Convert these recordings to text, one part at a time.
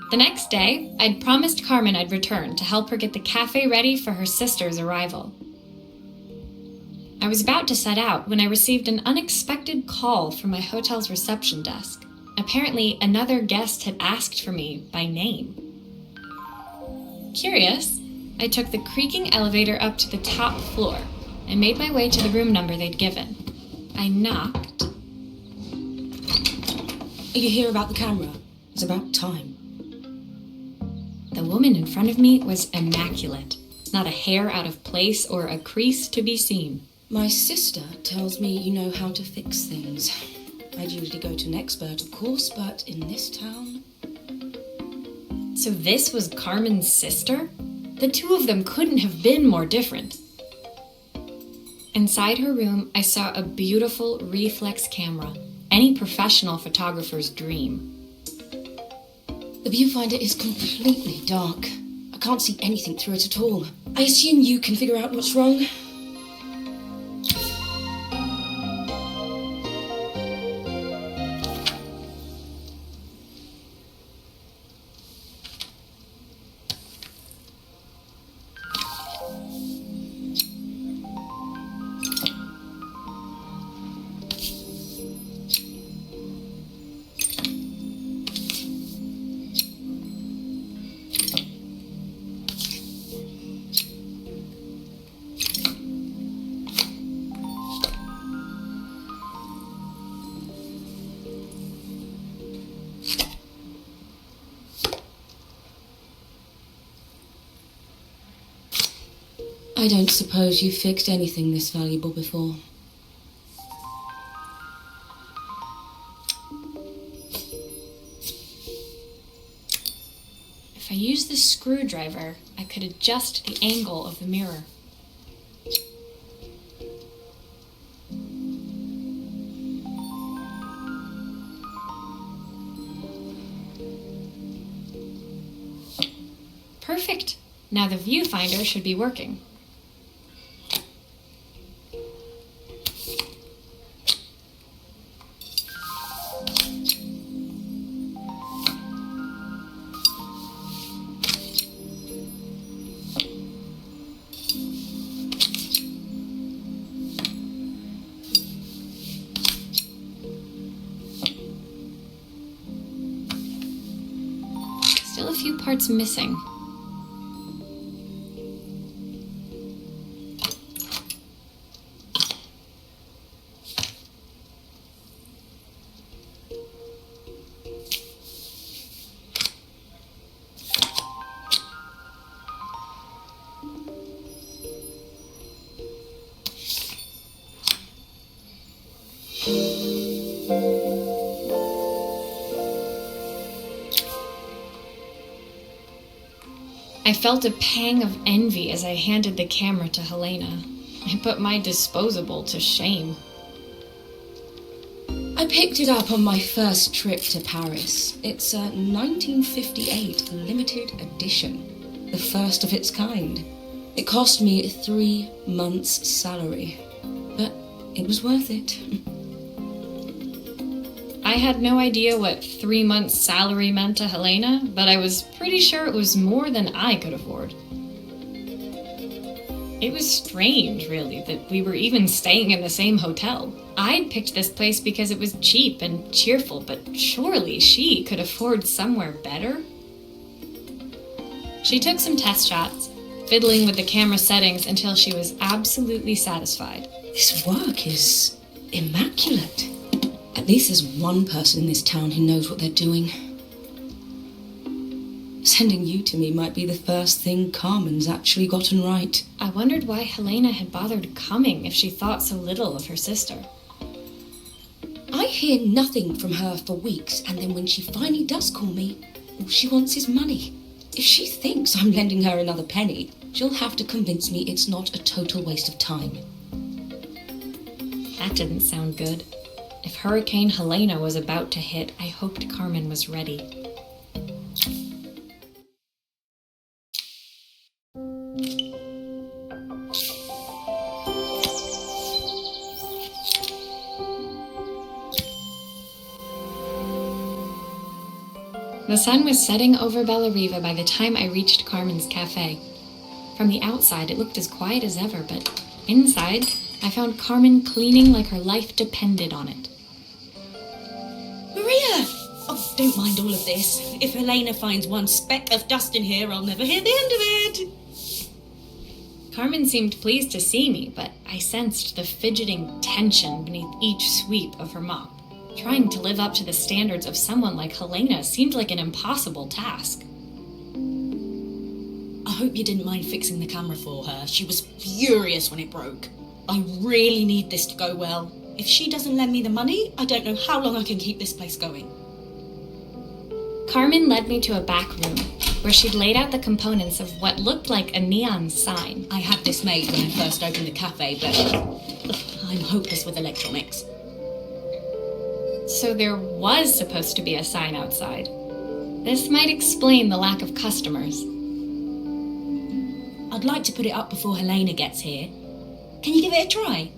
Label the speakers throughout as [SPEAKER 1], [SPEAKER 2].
[SPEAKER 1] The next day, I'd promised Carmen I'd return to help her get the cafe ready for her sister's arrival. I was about to set out when I received an unexpected call from my hotel's reception desk. Apparently, another guest had asked for me by name. Curious, I took the creaking elevator up to the top floor and made my way to the room number they'd given. I knocked.
[SPEAKER 2] Are you here about the camera? It's about time.
[SPEAKER 1] The woman in front of me was immaculate, not a hair out of place or a crease to be seen.
[SPEAKER 2] My sister tells me you know how to fix things. I'd usually go to an expert, of course, but in this town...
[SPEAKER 1] So this was Carmen's sister? The two of them couldn't have been more different. Inside her room, I saw a beautiful reflex camera, any professional photographer's dream.
[SPEAKER 2] The viewfinder is completely dark. I can't see anything through it at all. I assume you can figure out what's wrong? I don't suppose you've fixed anything this valuable before.
[SPEAKER 1] If I used the screwdriver, I could adjust the angle of the mirror. Perfect! Now the viewfinder should be working. Still a few parts missing. I felt a pang of envy as I handed the camera to Helena. I put my disposable to shame.
[SPEAKER 2] I picked it up on my first trip to Paris. It's a 1958 limited edition, the first of its kind. It cost me 3 months' salary, but it was worth it.
[SPEAKER 1] I had no idea what 3 months' salary meant to Helena, but I was pretty sure it was more than I could afford. It was strange, really, that we were even staying in the same hotel. I'd picked this place because it was cheap and cheerful, but surely she could afford somewhere better? She took some test shots, fiddling with the camera settings until she was absolutely satisfied.
[SPEAKER 2] This work is immaculate. At least there's one person in this town who knows what they're doing. Sending you to me might be the first thing Carmen's actually gotten right.
[SPEAKER 1] I wondered why Helena had bothered coming if she thought so little of her sister.
[SPEAKER 2] I hear nothing from her for weeks, and then when she finally does call me, all she wants is money. If she thinks I'm lending her another penny, she'll have to convince me it's not a total waste of time.
[SPEAKER 1] That didn't sound good. If Hurricane Helena was about to hit, I hoped Carmen was ready. The sun was setting over Bellariva by the time I reached Carmen's cafe. From the outside, it looked as quiet as ever, but inside, I found Carmen cleaning like her life depended on it.
[SPEAKER 2] Maria! Oh, don't mind all of this. If Helena finds one speck of dust in here, I'll never hear the end of it.
[SPEAKER 1] Carmen seemed pleased to see me, but I sensed the fidgeting tension beneath each sweep of her mop. Trying to live up to the standards of someone like Helena seemed like an impossible task.
[SPEAKER 2] I hope you didn't mind fixing the camera for her. She was furious when it broke. I really need this to go well. If she doesn't lend me the money, I don't know how long I can keep this place going.
[SPEAKER 1] Carmen led me to a back room, where she'd laid out the components of what looked like a neon sign.
[SPEAKER 2] I had this made when I first opened the cafe, but I'm hopeless with electronics.
[SPEAKER 1] So there was supposed to be a sign outside. This might explain the lack of customers.
[SPEAKER 2] I'd like to put it up before Helena gets here. Can you give it a try?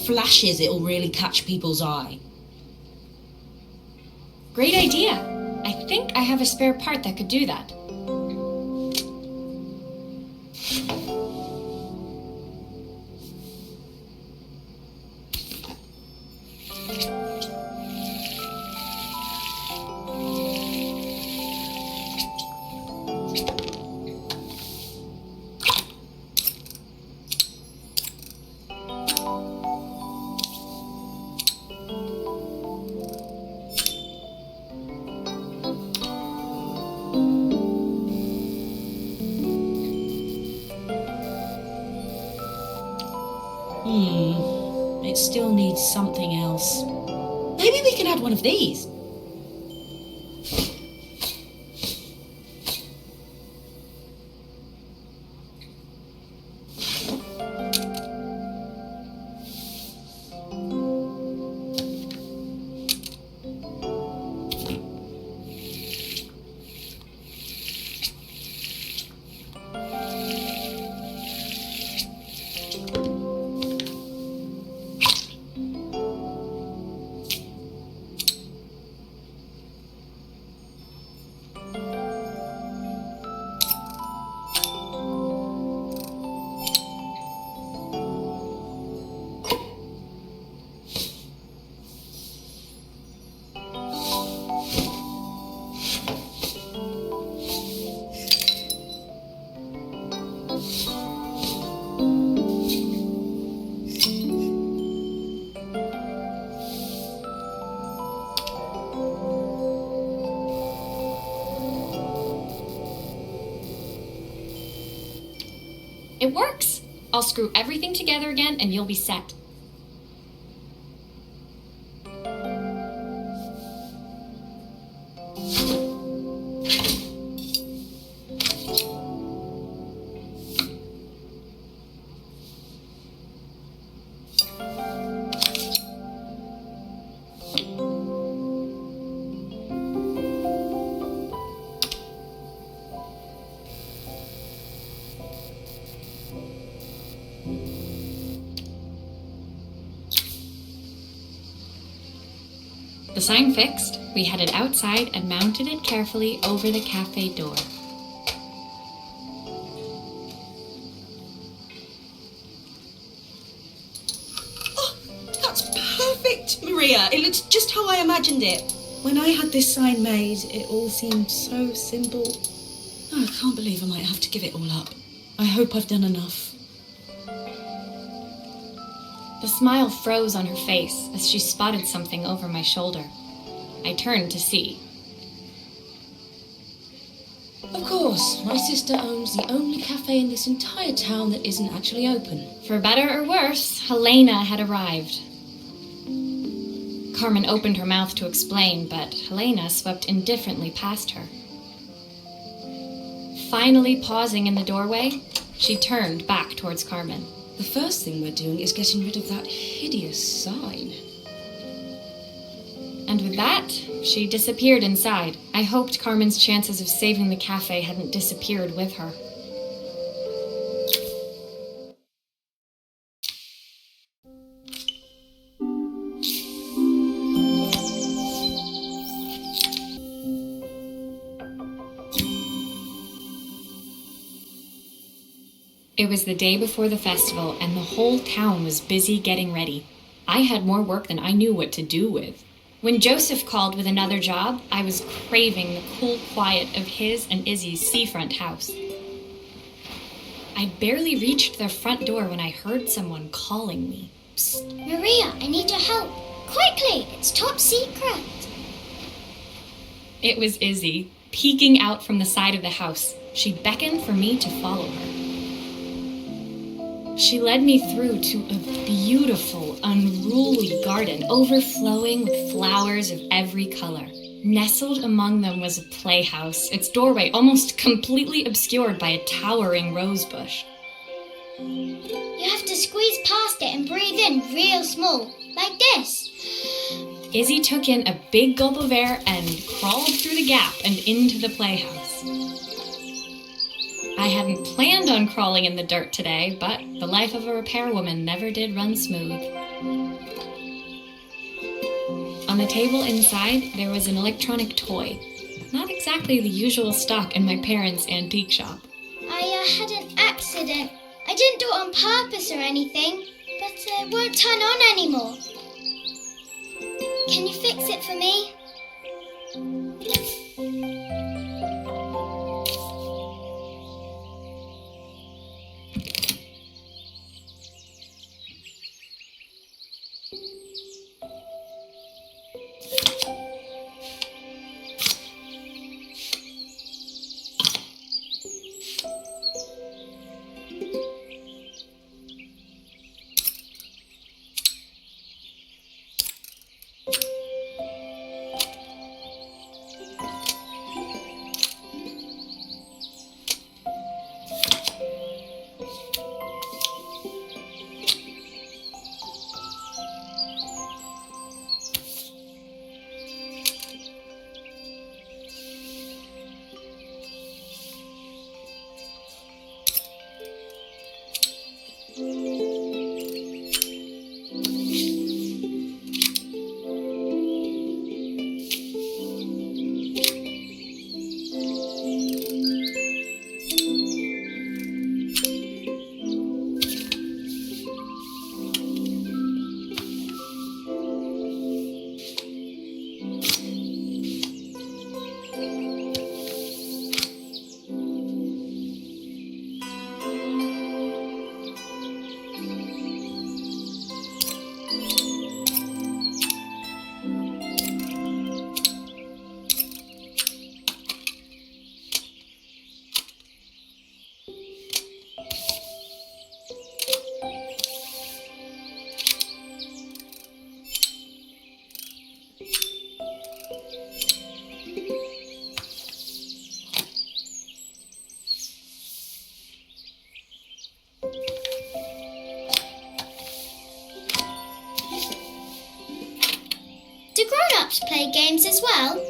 [SPEAKER 2] Flashes, it'll really catch people's eye.
[SPEAKER 1] Great idea. I think I have a spare part that could do that.
[SPEAKER 2] It still needs something else. Maybe we can add one of these.
[SPEAKER 1] It works! I'll screw everything together again and you'll be set. The sign fixed, we headed outside and mounted it carefully over the cafe door.
[SPEAKER 2] Oh, that's perfect, Maria. It looks just how I imagined it. When I had this sign made, it all seemed so simple. Oh, I can't believe I might have to give it all up. I hope I've done enough.
[SPEAKER 1] The smile froze on her face as she spotted something over my shoulder. I turned to see.
[SPEAKER 2] Of course, my sister owns the only cafe in this entire town that isn't actually open.
[SPEAKER 1] For better or worse, Helena had arrived. Carmen opened her mouth to explain, but Helena swept indifferently past her. Finally pausing in the doorway, she turned back towards Carmen.
[SPEAKER 2] The first thing we're doing is getting rid of that hideous sign.
[SPEAKER 1] And with that, she disappeared inside. I hoped Carmen's chances of saving the cafe hadn't disappeared with her. It was the day before the festival, and the whole town was busy getting ready. I had more work than I knew what to do with. When Joseph called with another job, I was craving the cool quiet of his and Izzy's seafront house. I'd barely reached their front door when I heard someone calling me.
[SPEAKER 3] Psst, Maria, I need your help. Quickly, it's top secret.
[SPEAKER 1] It was Izzy, peeking out from the side of the house. She beckoned for me to follow her. She led me through to a beautiful, unruly garden overflowing with flowers of every color. Nestled among them was a playhouse, its doorway almost completely obscured by a towering rose bush.
[SPEAKER 3] You have to squeeze past it and breathe in real small, like this.
[SPEAKER 1] Izzy took in a big gulp of air and crawled through the gap and into the playhouse. I hadn't planned on crawling in the dirt today, but the life of a repairwoman never did run smooth. On the table inside, there was an electronic toy. Not exactly the usual stock in my parents' antique shop.
[SPEAKER 3] I had an accident. I didn't do it on purpose or anything, but it won't turn on anymore. Can you fix it for me? grown-ups play games as well?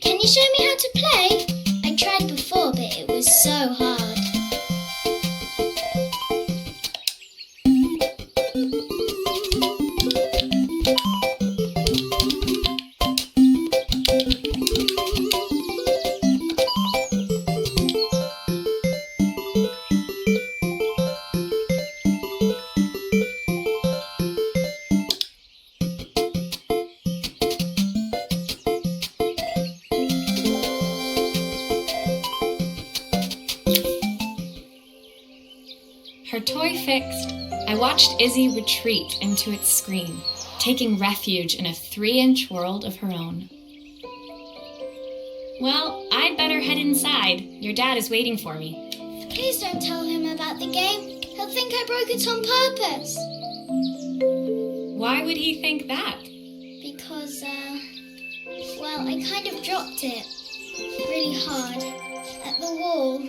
[SPEAKER 3] Can you show me how to play? I tried before, but it was so hard.
[SPEAKER 1] Her toy fixed, I watched Izzy retreat into its screen, taking refuge in a 3-inch world of her own. Well, I'd better head inside. Your dad is waiting for me.
[SPEAKER 3] Please don't tell him about the game. He'll think I broke it on purpose.
[SPEAKER 1] Why would he think that?
[SPEAKER 3] Because, well, I kind of dropped it really hard at the wall.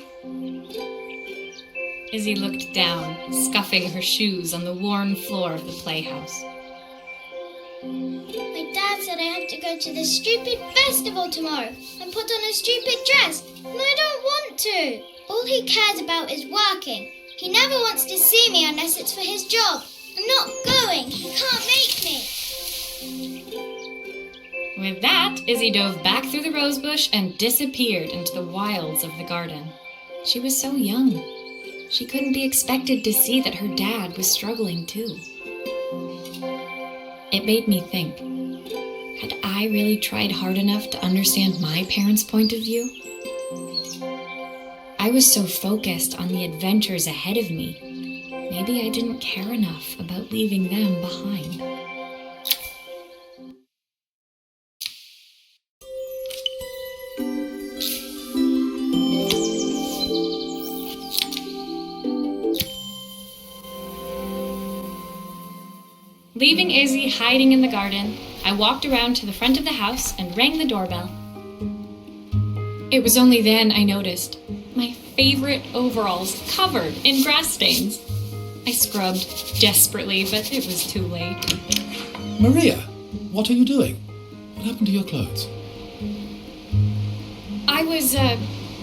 [SPEAKER 1] Izzy looked down, scuffing her shoes on the worn floor of the playhouse.
[SPEAKER 3] My dad said I have to go to this stupid festival tomorrow and put on a stupid dress, and I don't want to. All he cares about is working. He never wants to see me unless it's for his job. I'm not going. He can't make me.
[SPEAKER 1] With that, Izzy dove back through the rosebush and disappeared into the wilds of the garden. She was so young. She couldn't be expected to see that her dad was struggling too. It made me think, had I really tried hard enough to understand my parents' point of view? I was so focused on the adventures ahead of me. Maybe I didn't care enough about leaving them behind. Leaving Izzy hiding in the garden, I walked around to the front of the house and rang the doorbell. It was only then I noticed my favorite overalls covered in grass stains. I scrubbed desperately, but it was too late.
[SPEAKER 4] Maria, what are you doing? What happened to your clothes?
[SPEAKER 1] I was,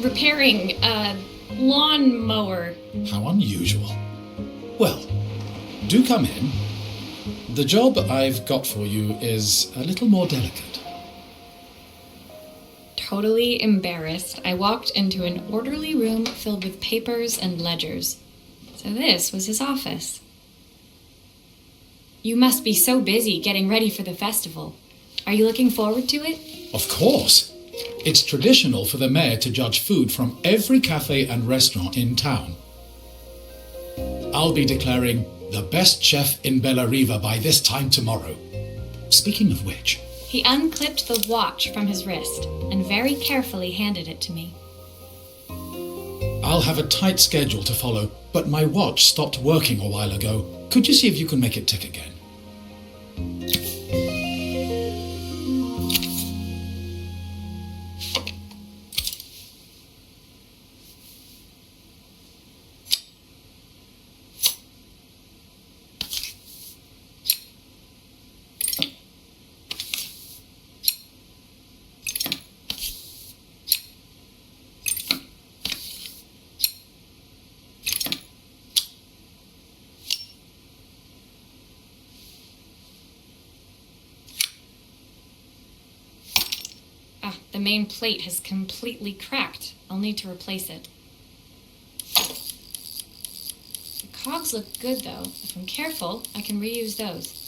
[SPEAKER 1] repairing a lawnmower.
[SPEAKER 4] How unusual. Well, do come in. The job I've got for you is a little more delicate.
[SPEAKER 1] Totally embarrassed, I walked into an orderly room filled with papers and ledgers. So this was his office. You must be so busy getting ready for the festival. Are you looking forward to it?
[SPEAKER 4] Of course. It's traditional for the mayor to judge food from every cafe and restaurant in town. I'll be declaring the best chef in Bella Riva by this time tomorrow. Speaking of which...
[SPEAKER 1] He unclipped the watch from his wrist and very carefully handed it to me.
[SPEAKER 4] I'll have a tight schedule to follow, but my watch stopped working a while ago. Could you see if you can make it tick again?
[SPEAKER 1] The main plate has completely cracked. I'll need to replace it. The cogs look good, though. If I'm careful, I can reuse those.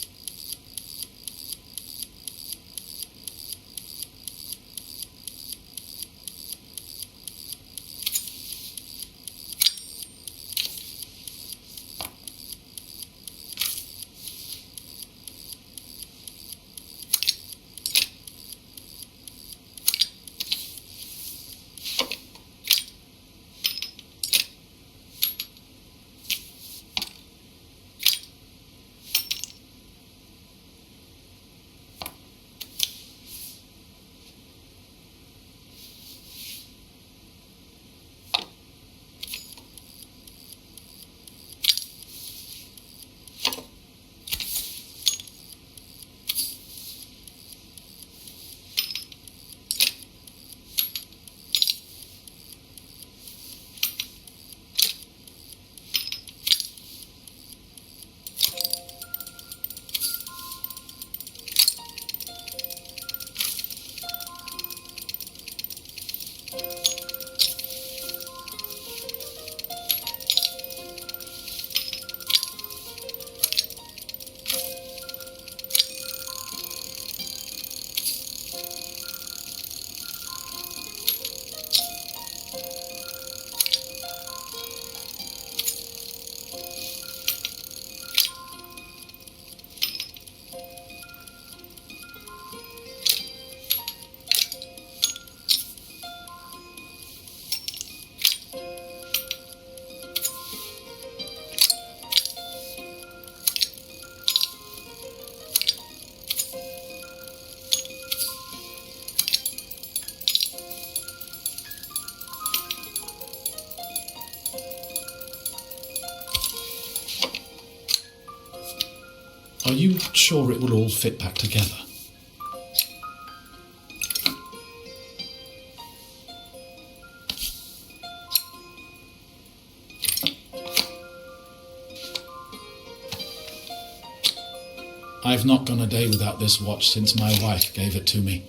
[SPEAKER 4] Are you sure it will all fit back together? I've not gone a day without this watch since my wife gave it to me.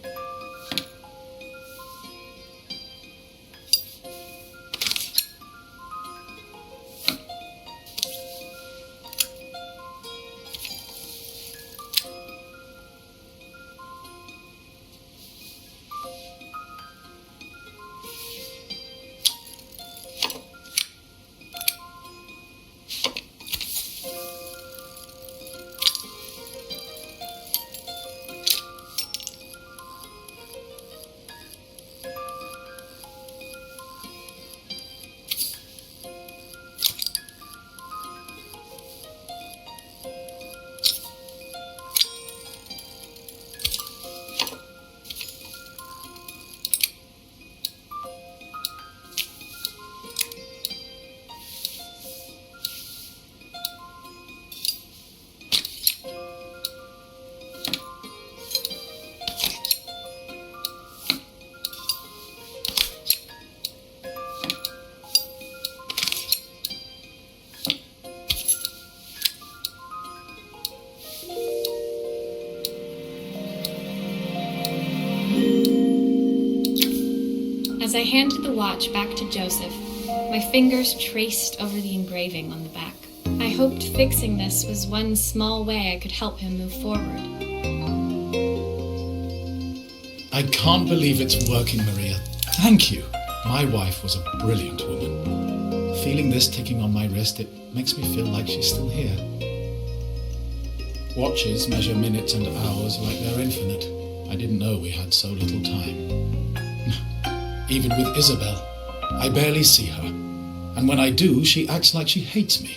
[SPEAKER 1] As I handed the watch back to Joseph, my fingers traced over the engraving on the back. I hoped fixing this was one small way I could help him move forward.
[SPEAKER 4] I can't believe it's working, Maria. Thank you. My wife was a brilliant woman. Feeling this ticking on my wrist, it makes me feel like she's still here. Watches measure minutes and hours like they're infinite. I didn't know we had so little time. Even with Isabel, I barely see her. And when I do, she acts like she hates me.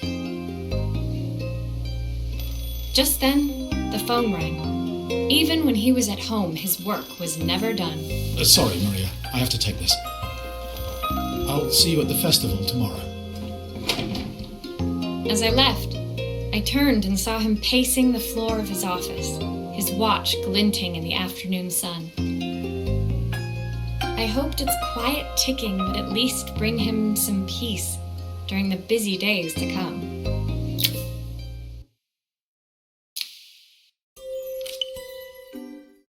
[SPEAKER 1] Just then, the phone rang. Even when he was at home, his work was never done.
[SPEAKER 4] Sorry, Maria. I have to take this. I'll see you at the festival tomorrow.
[SPEAKER 1] As I left, I turned and saw him pacing the floor of his office, his watch glinting in the afternoon sun. I hoped its quiet ticking would at least bring him some peace during the busy days to come.